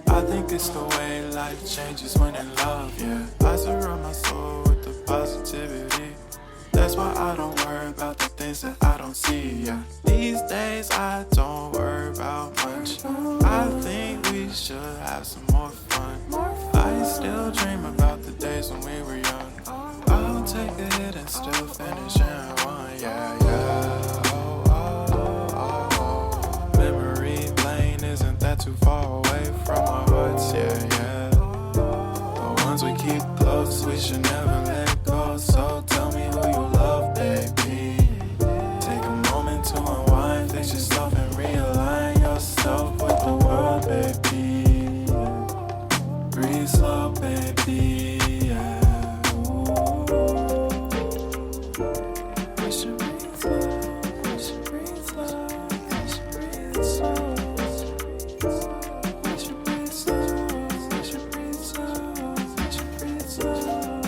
I think it's the way life changes when in love, yeah. I surround my soul with the positivity. That's why I don't worry about the things that I don't see, yeah. These days I don't worry about much. I think we should have some more fun. I still dream about the days when we were young. I'll take a hit and still finish in one, yeah, yeah. Oh, oh, oh, oh. Memory lane isn't that too far away from our hearts, yeah, yeah. The ones we keep close, we should never let go. So tell me who you love, baby. Take a moment to unwind, fix yourself and realign yourself with the world, baby. Breathe slow, baby, yeah. We should breathe slow, we should breathe slow, we should breathe slow. We should breathe slow, we should breathe slow, we should breathe slow.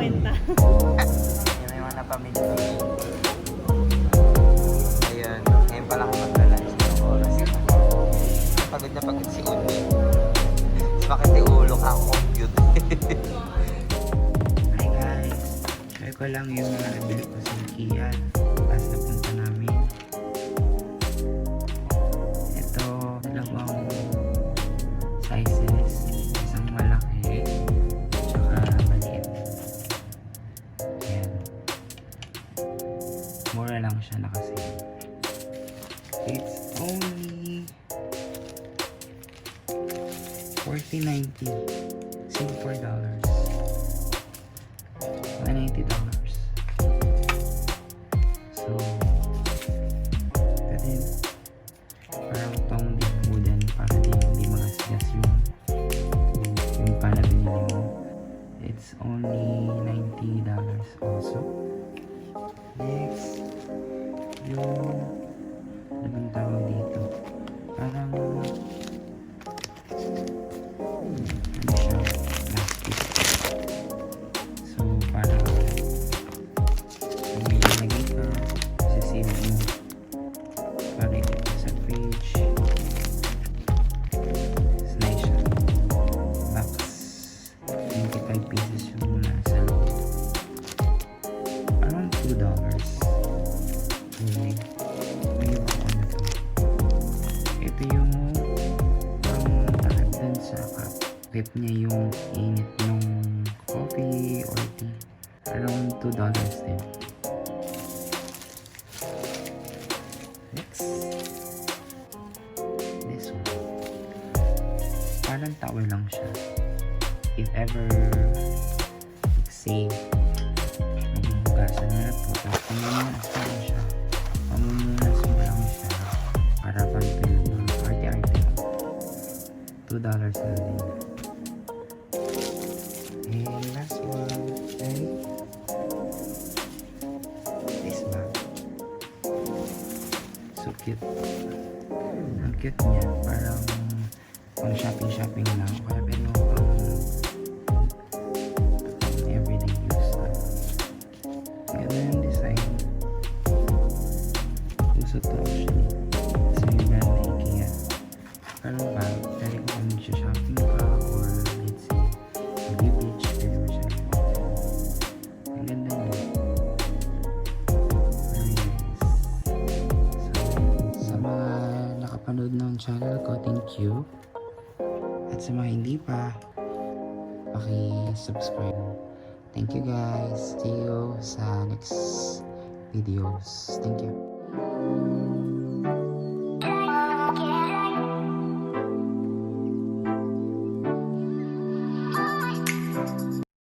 benta. Yan yung mga napamili ko. Ayun, ngayon pa lang maglalunch ng oras. Pagod na pagod si Uni. Bakit yung ulo ka ako? Cute. Hi guys. Share ko lang yung mga nabili ko sa IKEA. Last na punta namin. Ito, dalawang sizes. Isang malaki. Tsaka maliit. Ayan. Mura lang siya nakasale. It's only $40.90 Singapore dollars. $190. So, ito din. Parang pang wooden para hindi magasgas yung pan na binili mo. It's only $90 also. Next, yung ano bang tawag dito? Parang ano siya? Plastic. So, parang may lagay ka, sisave mo para ito sa fridge. Nice siya. Box. 25 pieces yung nasa loob. Around $2. Anyway, may ako na to. Ito yung takip dun sa cup niya yung init ng coffee or tea. Around $2 din. Next, this one. Parang towel lang siya. If ever save, maghuhugasan mo na po. Tapos pamumunas mo lang siya. Pamumunas mo lang siya para pang-fill ng arte-arte lang. $2 na din. And last one ay this bag. So cute. Ang cute niya. Parang pang shopping lang. Kaya pero pang everyday use lang. Ganda yung design. Uso to actually. Sa yung brand na IKEA. Parang bag. Dali ko kung shopping ka or let's say beach, pwede mo siya i-open. Ang ganda niya. Very nice. So, sa mga nakapanood ng channel ko, thank you. At sa mga hindi pa, paki-subscribe. Thank you guys. See you sa next videos. Thank you.